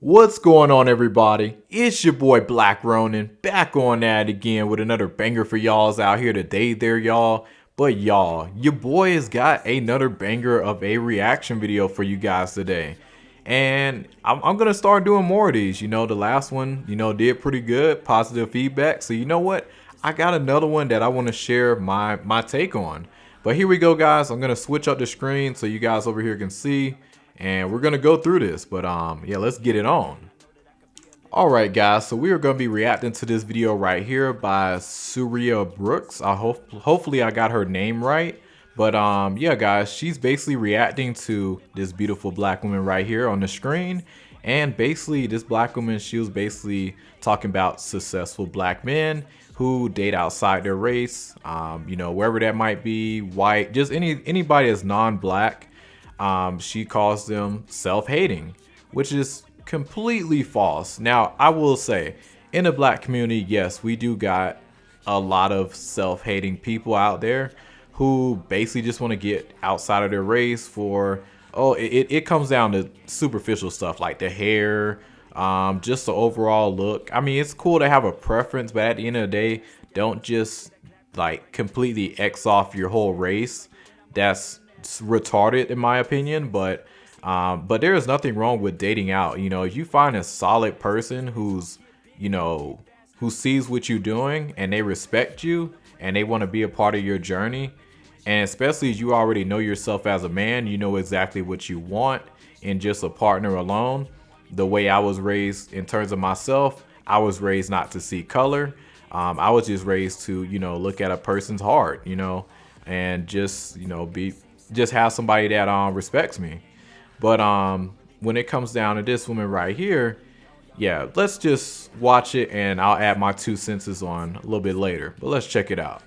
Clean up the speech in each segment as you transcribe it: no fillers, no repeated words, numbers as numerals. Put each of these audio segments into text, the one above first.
What's going on, everybody? It's your boy Black Ronin back on that again with another banger for y'all's out here today there, y'all. But y'all, your boy has got another banger of a reaction video for you guys today. And I'm gonna start doing more of these. The last one, did pretty good, positive feedback. So you know what? I got another one that I want to share my take on. But here we go, guys. I'm gonna switch up the screen so you guys over here can see, and we're gonna go through this. But yeah, let's get it on. Alright guys, so we are going to be reacting to this video right here by Surya Brooks. Hopefully I got her name right. But yeah guys, she's basically reacting to this beautiful black woman right here on the screen. And basically this black woman, she was basically talking about successful black men who date outside their race, wherever that might be, white, just anybody that's non-black. She calls them self-hating, which is completely false. Now, I will say, in the black community, yes, we do got a lot of self-hating people out there who basically just want to get outside of their race for, it comes down to superficial stuff like the hair, just the overall look. I mean, it's cool to have a preference, but at the end of the day, don't just like completely X off your whole race. That's retarded in my opinion. But there is nothing wrong with dating out. If you find a solid person who's, who sees what you're doing and they respect you and they want to be a part of your journey, and especially as you already know yourself as a man, you know exactly what you want in just a partner alone. The way I was raised in terms of myself, I was raised not to see color. I was just raised to, look at a person's heart, and just, just have somebody that respects me. But when it comes down to this woman right here, yeah, let's just watch it and I'll add my 2 cents on a little bit later. But let's check it out.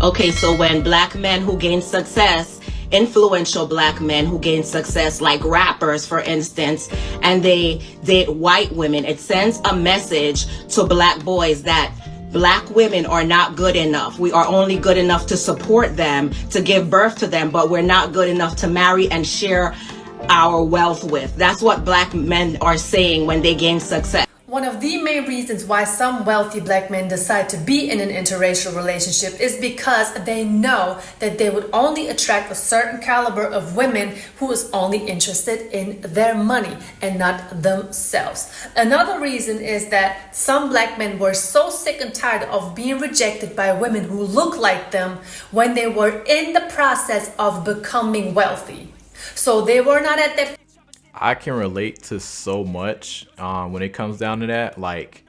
Okay, so when black men who gain success, influential black men who gain success, like rappers, for instance, and they date white women, it sends a message to black boys that black women are not good enough. We are only good enough to support them, to give birth to them, but we're not good enough to marry and share our wealth with. That's what black men are saying when they gain success. One of the main reasons why some wealthy black men decide to be in an interracial relationship is because they know that they would only attract a certain caliber of women who is only interested in their money and not themselves. Another reason is that some black men were so sick and tired of being rejected by women who look like them when they were in the process of becoming wealthy. So they were not at their I can relate to so much when it comes down to that. Like,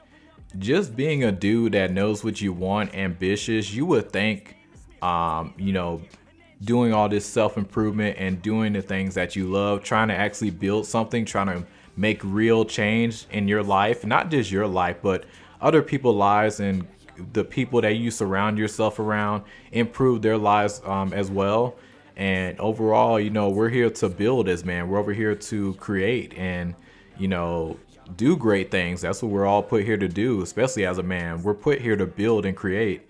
just being a dude that knows what you want, ambitious, you would think, doing all this self-improvement and doing the things that you love, trying to actually build something, trying to make real change in your life, not just your life, but other people's lives and the people that you surround yourself around, improve their lives as well. And overall, we're here to build as man. We're over here to create and, do great things. That's what we're all put here to do, especially as a man. We're put here to build and create.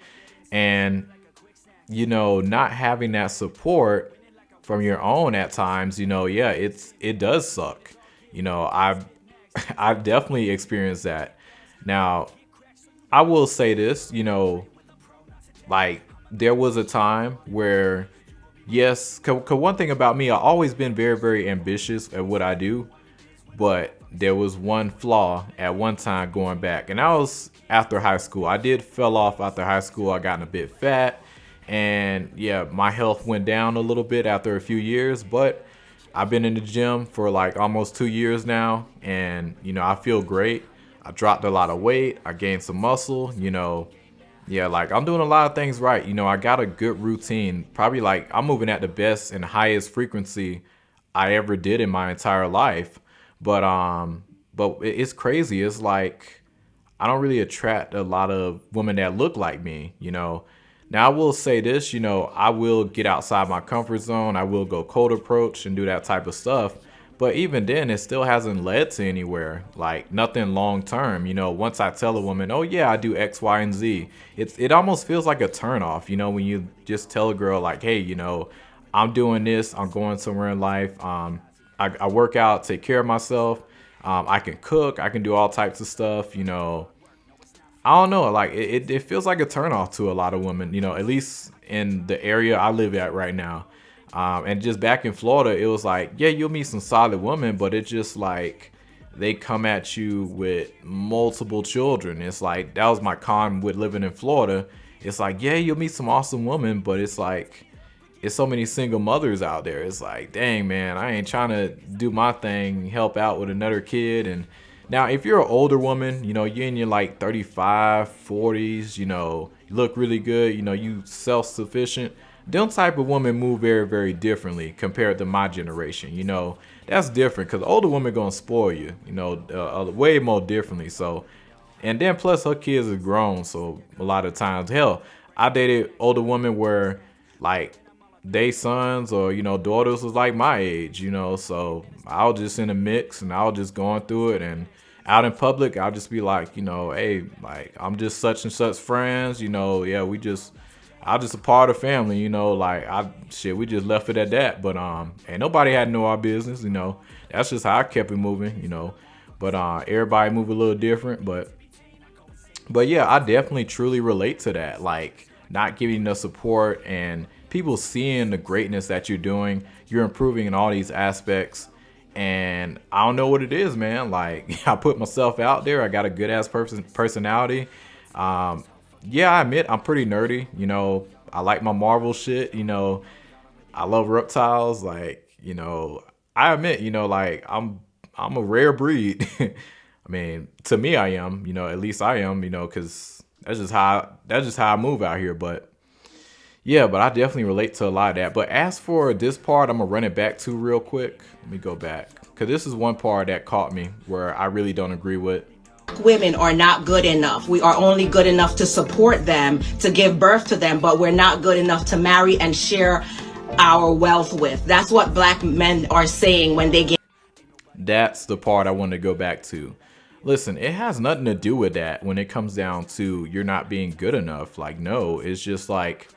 And, not having that support from your own at times, yeah, it does suck. I've definitely experienced that. Now, I will say this, like there was a time where, yes, cause one thing about me, I've always been very, very ambitious at what I do, but there was one flaw at one time going back, and that was after high school. I did fell off after high school. I got a bit fat, and yeah, my health went down a little bit after a few years, but I've been in the gym for like almost 2 years now, and I feel great. I dropped a lot of weight. I gained some muscle, yeah, like I'm doing a lot of things right. I got a good routine. Probably like I'm moving at the best and highest frequency I ever did in my entire life. But it's crazy. It's like I don't really attract a lot of women that look like me, Now I will say this, I will get outside my comfort zone. I will go cold approach and do that type of stuff. But even then, it still hasn't led to anywhere, like nothing long term. Once I tell a woman, oh yeah, I do X, Y, and Z, it almost feels like a turn off, when you just tell a girl like, hey, I'm doing this, I'm going somewhere in life. I work out, take care of myself. I can cook. I can do all types of stuff. You know, I don't know. Like it feels like a turnoff to a lot of women. You know, at least in the area I live at right now. And just back in Florida, it was like, yeah, you'll meet some solid women, but it's just like they come at you with multiple children. It's like that was my con with living in Florida. It's like, yeah, you'll meet some awesome women, but it's like it's so many single mothers out there. It's like, dang, man, I ain't trying to do my thing, help out with another kid. And now if you're an older woman, you know, you're in your like 35, 40s, you know, you look really good, you know, you self-sufficient. Them type of women move very, very differently compared to my generation. You know, that's different because older women gonna spoil you, you know, way more differently. So, and then plus her kids are grown, so a lot of times, hell, I dated older women where like they sons or you know daughters was like my age, you know. So I was just in a mix and I was just going through it, and out in public I'll just be like, you know, hey, like I'm just such and such friends, you know. Yeah, I'm just a part of the family, you know. Like we just left it at that. But ain't nobody had to know our business, you know. That's just how I kept it moving, you know. But everybody move a little different. But yeah, I definitely truly relate to that. Like not giving the support and people seeing the greatness that you're doing, you're improving in all these aspects. And I don't know what it is, man. Like I put myself out there. I got a good ass personality. Yeah, I admit I'm pretty nerdy. You know, I like my Marvel shit. You know, I love reptiles. Like, you know, I admit, you know, like I'm a rare breed. I mean, to me, I am. You know, at least I am. You know, because that's just how I move out here. But yeah, but I definitely relate to a lot of that. But as for this part, I'm gonna run it back to real quick. Let me go back because this is one part that caught me where I really don't agree with. Women are not good enough. We are only good enough to support them, to give birth to them, but we're not good enough to marry and share our wealth with. That's what black men are saying when they get. That's the part I want to go back to. Listen, it has nothing to do with that when it comes down to you're not being good enough. Like, no, it's just like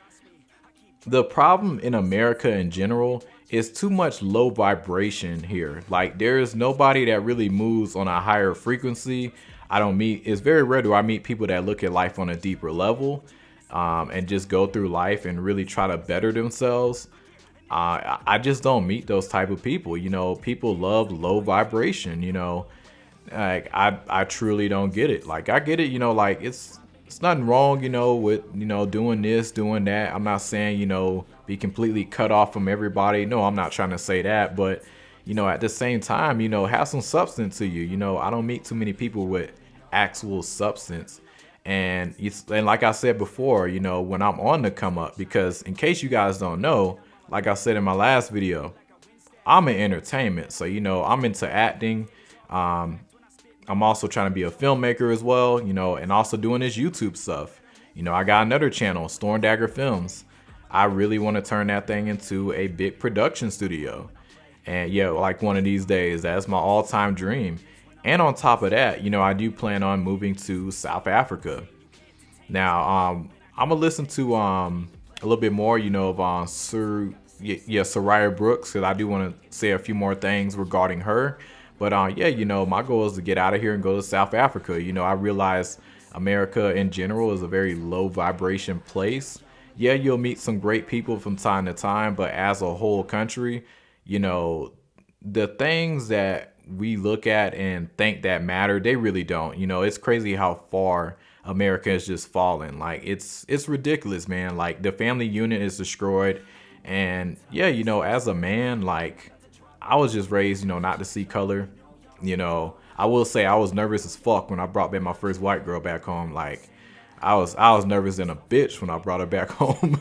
the problem in America in general is too much low vibration here. Like there is nobody that really moves on a higher frequency. It's very rare do I meet people that look at life on a deeper level and just go through life and really try to better themselves. I just don't meet those type of people. You know, people love low vibration, you know. Like I truly don't get it. Like I get it, you know, like it's nothing wrong, you know, with, you know, doing this, doing that. I'm not saying, you know, be completely cut off from everybody. No, I'm not trying to say that. But, you know, at the same time, you know, have some substance to you. You know, I don't meet too many people with actual substance. And like I said before, you know, when I'm on the come up, because in case you guys don't know, like I said in my last video, I'm in entertainment. So, you know, I'm into acting. I'm also trying to be a filmmaker as well, you know, and also doing this YouTube stuff. You know, I got another channel, Storm Dagger Films. I really want to turn that thing into a big production studio. And yeah, like one of these days, that's my all-time dream. And on top of that, you know, I do plan on moving to South Africa. Now, I'm gonna listen to a little bit more, you know, of Soraya Brooks, because I do want to say a few more things regarding her. But yeah, you know, my goal is to get out of here and go to South Africa. You know, I realize America in general is a very low vibration place. Yeah, you'll meet some great people from time to time, but as a whole country, you know, the things that we look at and think that matter, they really don't. You know, it's crazy how far America has just fallen. Like it's ridiculous, man. Like the family unit is destroyed. And yeah, you know, as a man, like I was just raised, you know, not to see color. You know, I will say I was nervous as fuck when I brought back my first white girl back home. Like I was nervous than a bitch when I brought her back home.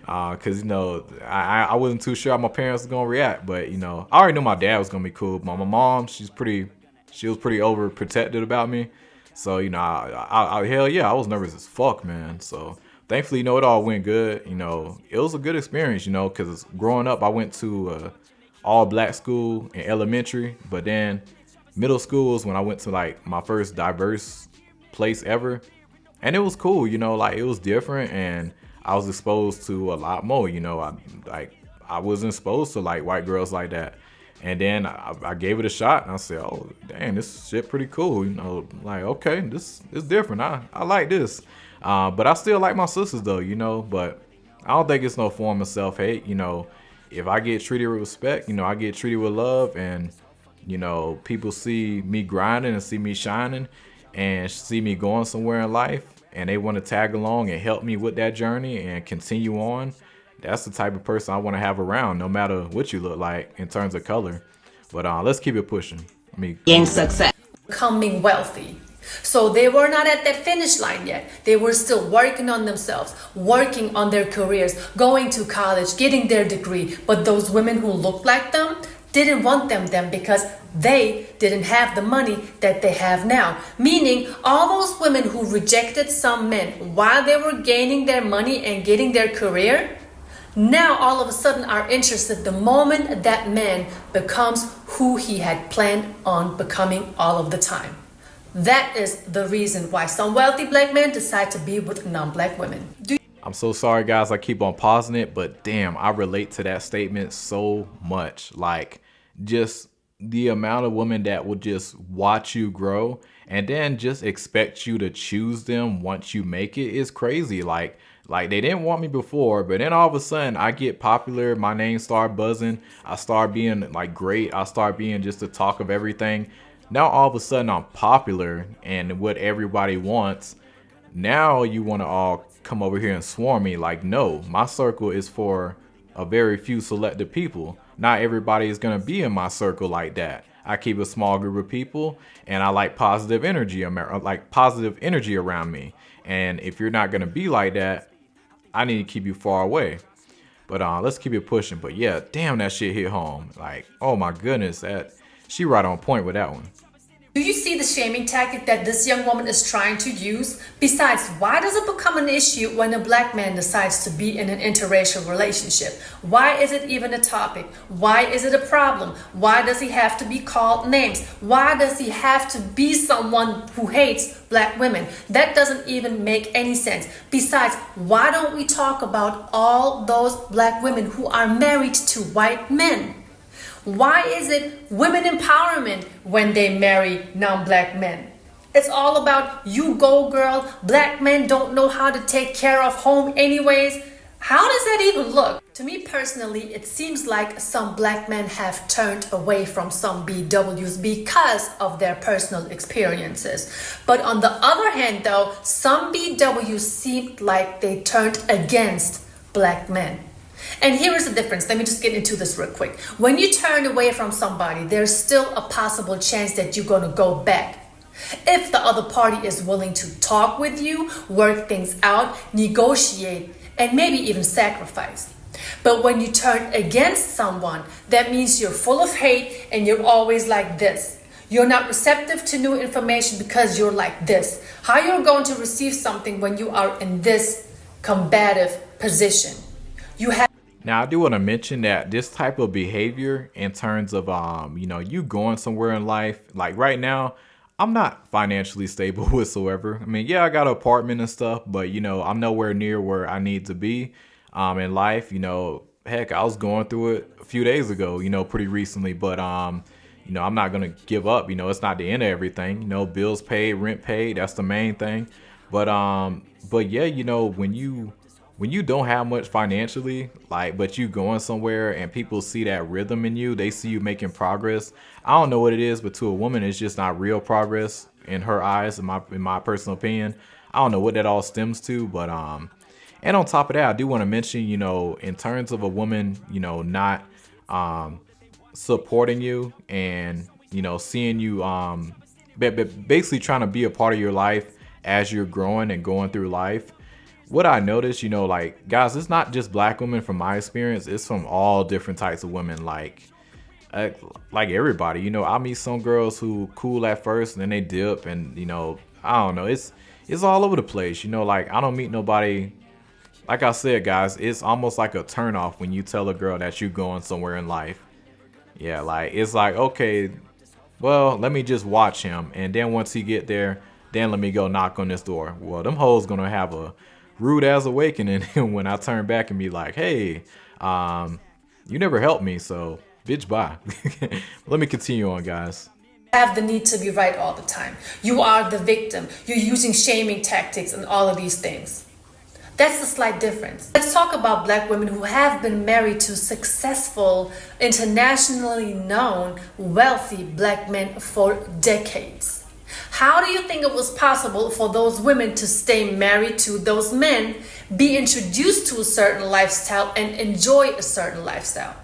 Cause you know, I wasn't too sure how my parents were gonna react, but you know, I already knew my dad was gonna be cool. But my mom, she was pretty overprotective about me. So, you know, I hell yeah, I was nervous as fuck, man. So thankfully, you know, it all went good. You know, it was a good experience, you know, cause growing up, I went to all black school in elementary, but then middle school was when I went to like my first diverse place ever. And it was cool, you know, like it was different, and I was exposed to a lot more, you know. I wasn't exposed to like white girls like that. And then I gave it a shot, and I said, "Oh, dang, this shit pretty cool." You know, like, okay, this is different. I like this. But I still like my sisters though, you know. But I don't think it's no form of self-hate. You know, if I get treated with respect, you know, I get treated with love, and you know, people see me grinding and see me shining, and see me going somewhere in life, and they want to tag along and help me with that journey and continue on. That's the type of person I want to have around, no matter what you look like in terms of color. But let's keep it pushing. Gain success. Becoming wealthy. So they were not at that finish line yet. They were still working on themselves, working on their careers, going to college, getting their degree. But those women who looked like them didn't want them then because they didn't have the money that they have now. Meaning all those women who rejected some men while they were gaining their money and getting their career, now all of a sudden are interested the moment that man becomes who he had planned on becoming all of the time. That is the reason why some wealthy black men decide to be with non-black women. I'm so sorry, guys. I keep on pausing it, but damn, I relate to that statement so much. Like, just the amount of women that will just watch you grow and then just expect you to choose them once you make it is crazy. Like they didn't want me before, but then all of a sudden I get popular. My name start buzzing. I start being like great. I start being just the talk of everything. Now all of a sudden I'm popular and what everybody wants. Now you want to all come over here and swarm me. Like, no, my circle is for a very few selected people. Not everybody is going to be in my circle like that. I keep a small group of people, and I like positive energy, around me. And if you're not going to be like that, I need to keep you far away. But let's keep it pushing. But yeah, damn, that shit hit home. Like, oh my goodness, she right on point with that one. Do you see the shaming tactic that this young woman is trying to use? Besides, why does it become an issue when a black man decides to be in an interracial relationship? Why is it even a topic? Why is it a problem? Why does he have to be called names? Why does he have to be someone who hates black women? That doesn't even make any sense. Besides, why don't we talk about all those black women who are married to white men? Why is it women empowerment when they marry non-black men? It's all about you go girl, black men don't know how to take care of home anyways. How does that even look? To me personally, it seems like some black men have turned away from some BWs because of their personal experiences. But on the other hand though, some BWs seemed like they turned against black men. And here is the difference. Let me just get into this real quick. When you turn away from somebody, there's still a possible chance that you're going to go back. If the other party is willing to talk with you, work things out, negotiate, and maybe even sacrifice. But when you turn against someone, that means you're full of hate and you're always like this. You're not receptive to new information because you're like this. How you're going to receive something when you are in this combative position? Now, I do want to mention that this type of behavior in terms of, you going somewhere in life, like right now, I'm not financially stable whatsoever. I mean, yeah, I got an apartment and stuff, but, I'm nowhere near where I need to be in life. Heck, I was going through it a few days ago, pretty recently, but, I'm not going to give up. It's not the end of everything. Bills paid, rent paid. That's the main thing. But yeah, when you don't have much financially, but you going somewhere and people see that rhythm in you, they see you making progress. I don't know what it is, but to a woman, it's just not real progress in her eyes, in my personal opinion. I don't know what that all stems to, but and on top of that, I do want to mention, in terms of a woman, not supporting you and seeing you basically trying to be a part of your life as you're growing and going through life. What I noticed, guys, it's not just black women from my experience. It's from all different types of women, like everybody. I meet some girls who cool at first and then they dip and, I don't know. It's all over the place. I don't meet nobody. Like I said, guys, it's almost like a turnoff when you tell a girl that you're going somewhere in life. Yeah, it's like, okay, well, let me just watch him. And then once he get there, then let me go knock on this door. Well, them hoes gonna have a rude ass awakening when I turn back and be like, hey, you never helped me, so Bitch, bye. Let me continue on, guys. Have the need to be right all the time. You are the victim. You're using shaming tactics and all of these things. That's the slight difference. Let's talk about black women who have been married to successful, internationally known, wealthy black men for decades. How do you think it was possible for those women to stay married to those men, be introduced to a certain lifestyle, and enjoy a certain lifestyle?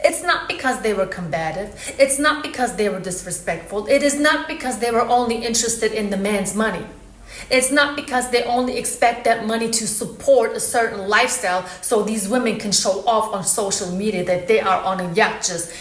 It's not because they were combative. It's not because they were disrespectful. It is not because they were only interested in the man's money. It's not because they only expect that money to support a certain lifestyle so these women can show off on social media that they are on a yacht just,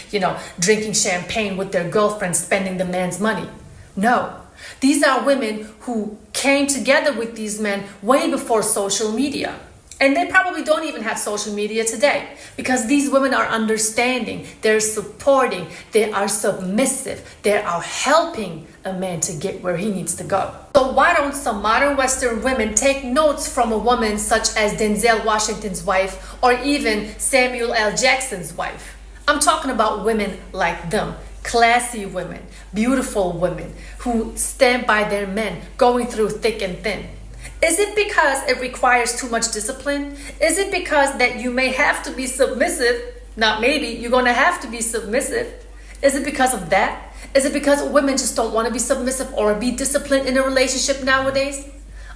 drinking champagne with their girlfriend, spending the man's money. No. These are women who came together with these men way before social media. And they probably don't even have social media today because these women are understanding, they're supporting, they are submissive, they are helping a man to get where he needs to go. So why don't some modern Western women take notes from a woman such as Denzel Washington's wife or even Samuel L. Jackson's wife? I'm talking about women like them. Classy women, beautiful women who stand by their men, going through thick and thin. Is it because it requires too much discipline? Is it because that you may have to be submissive? Not maybe, you're going to have to be submissive. Is it because of that? Is it because women just don't want to be submissive or be disciplined in a relationship nowadays?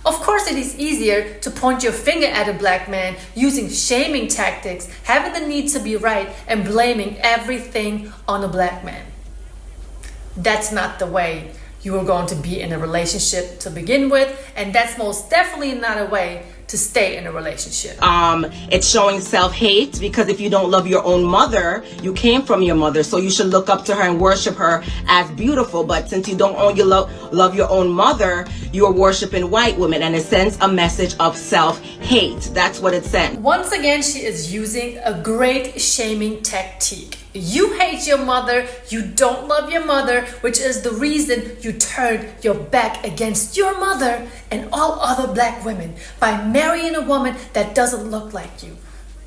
Of course, it is easier to point your finger at a black man using shaming tactics, having the need to be right, and blaming everything on a black man. That's not the way you are going to be in a relationship to begin with, and that's most definitely not a way to stay in a relationship. It's showing self-hate because if you don't love your own mother, you came from your mother, so you should look up to her and worship her as beautiful. But since you don't love your own mother, you are worshiping white women, and it sends a message of self-hate. That's what it sends. Once again, she is using a great shaming tactic. You hate your mother, you don't love your mother, which is the reason you turned your back against your mother and all other black women by marrying a woman that doesn't look like you.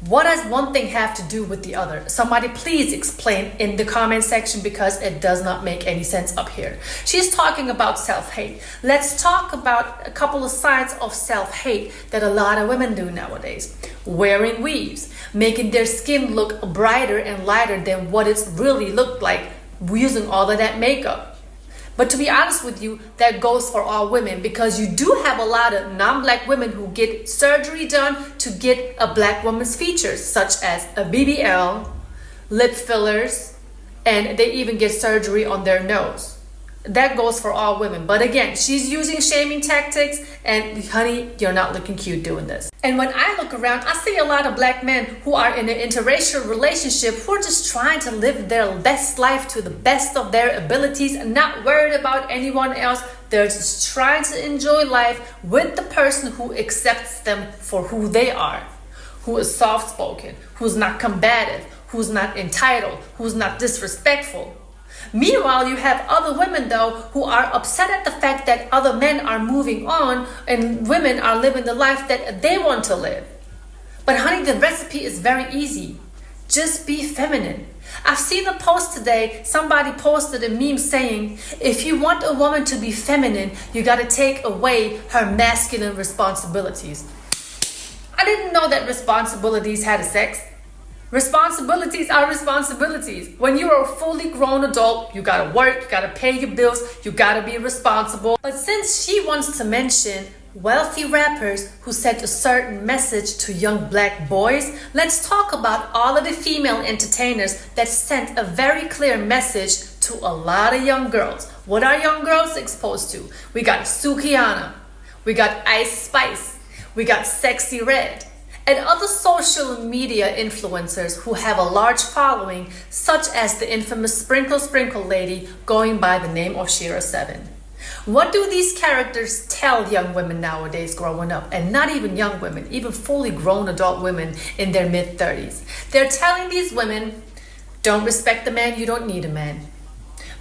What does one thing have to do with the other? Somebody please explain in the comment section because it does not make any sense up here. She's talking about self-hate. Let's talk about a couple of signs of self-hate that a lot of women do nowadays. Wearing weaves, making their skin look brighter and lighter than what it's really looked like using all of that makeup. But to be honest with you, that goes for all women because you do have a lot of non-black women who get surgery done to get a black woman's features, such as a BBL, lip fillers, and they even get surgery on their nose. That goes for all women. But again, she's using shaming tactics, and honey, you're not looking cute doing this. And when I look around, I see a lot of black men who are in an interracial relationship who are just trying to live their best life to the best of their abilities and not worried about anyone else. They're just trying to enjoy life with the person who accepts them for who they are, who is soft-spoken, who's not combative, who's not entitled, who's not disrespectful. Meanwhile, you have other women, though, who are upset at the fact that other men are moving on and women are living the life that they want to live. But honey, the recipe is very easy. Just be feminine. I've seen a post today, somebody posted a meme saying, if you want a woman to be feminine, you gotta take away her masculine responsibilities. I didn't know that responsibilities had a sex. Responsibilities are responsibilities. When you're a fully grown adult, you gotta work, you gotta pay your bills, you gotta be responsible. But since she wants to mention wealthy rappers who sent a certain message to young black boys, let's talk about all of the female entertainers that sent a very clear message to a lot of young girls. What are young girls exposed to? We got Sukihana, we got Ice Spice, we got Sexy Red, and other social media influencers who have a large following, such as the infamous Sprinkle lady going by the name of Shira 7. What do these characters tell young women nowadays growing up? And not even young women, even fully grown adult women in their mid-30s. They're telling these women, don't respect the man, you don't need a man.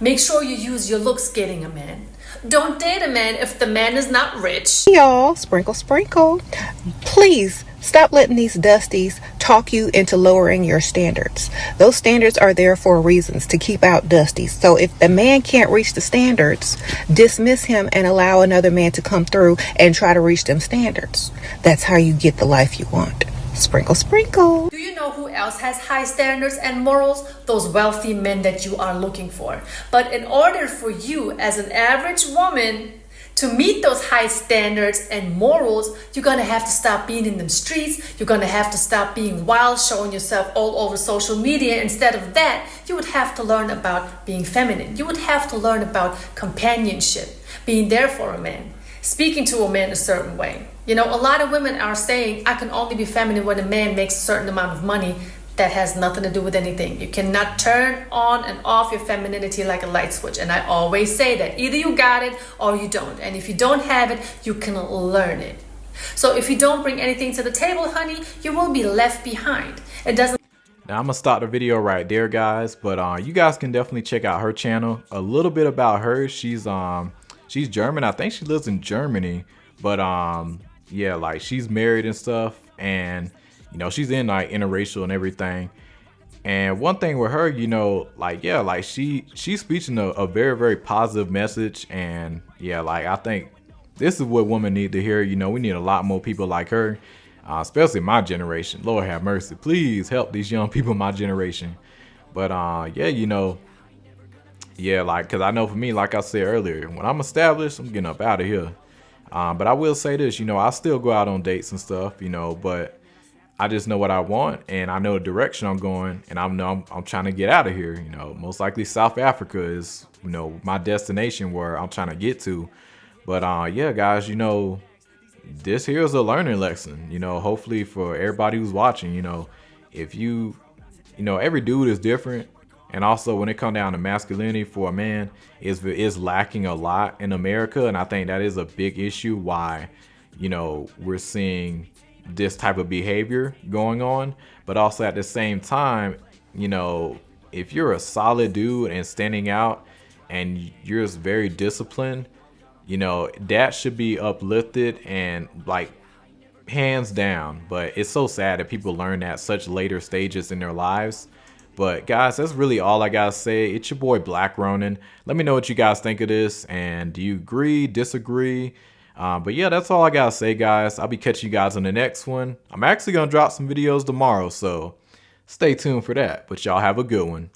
Make sure you use your looks getting a man. Don't date a man if the man is not rich. Y'all, sprinkle, sprinkle. Please stop letting these dusties talk you into lowering your standards. Those standards are there for reasons to keep out dusties. So if the man can't reach the standards, dismiss him and allow another man to come through and try to reach them standards. That's how you get the life you want. Sprinkle, sprinkle. Do you know who else has high standards and morals? Those wealthy men that you are looking for. But in order for you as an average woman to meet those high standards and morals, you're gonna have to stop being in them streets. You're gonna have to stop being wild, showing yourself all over social media. Instead of that, you would have to learn about being feminine. You would have to learn about companionship, being there for a man, speaking to a man a certain way. You know, a lot of women are saying, I can only be feminine when a man makes a certain amount of money. That has nothing to do with anything. You cannot turn on and off your femininity like a light switch. And I always say that either you got it or you don't. And if you don't have it, you can learn it. So if you don't bring anything to the table, honey, you will be left behind. It doesn't. Now I'm gonna stop the video right there, guys. But you guys can definitely check out her channel. A little bit about her. She's German. I think she lives in Germany. But yeah, like she's married and stuff, and you know, she's in like interracial and everything. And one thing with her, you know, like, yeah, like she's preaching a very, very positive message. And yeah, like I think this is what women need to hear. You know, we need a lot more people like her, especially my generation. Lord have mercy. Please help these young people in my generation. But yeah, you know, yeah, like, cause I know for me, like I said earlier, when I'm established, I'm getting up out of here. But I will say this, you know, I still go out on dates and stuff, you know, but I just know what I want, and I know the direction I'm going, and I'm trying to get out of here. You know, most likely South Africa is, you know, my destination where I'm trying to get to. But yeah, guys, you know, this here is a learning lesson. You know, hopefully for everybody who's watching, you know, if you know, every dude is different, and also when it comes down to masculinity for a man, is lacking a lot in America, and I think that is a big issue why, you know, we're seeing this type of behavior going on. But also at the same time, you know, if you're a solid dude and standing out and you're just very disciplined, you know, that should be uplifted and like hands down. But it's so sad that people learn at such later stages in their lives. But guys, that's really all I gotta say. It's your boy Black Ronin. Let me know what you guys think of this, and do you agree, disagree? But yeah, that's all I gotta say, guys. I'll be catching you guys on the next one. I'm actually gonna drop some videos tomorrow, so stay tuned for that. But y'all have a good one.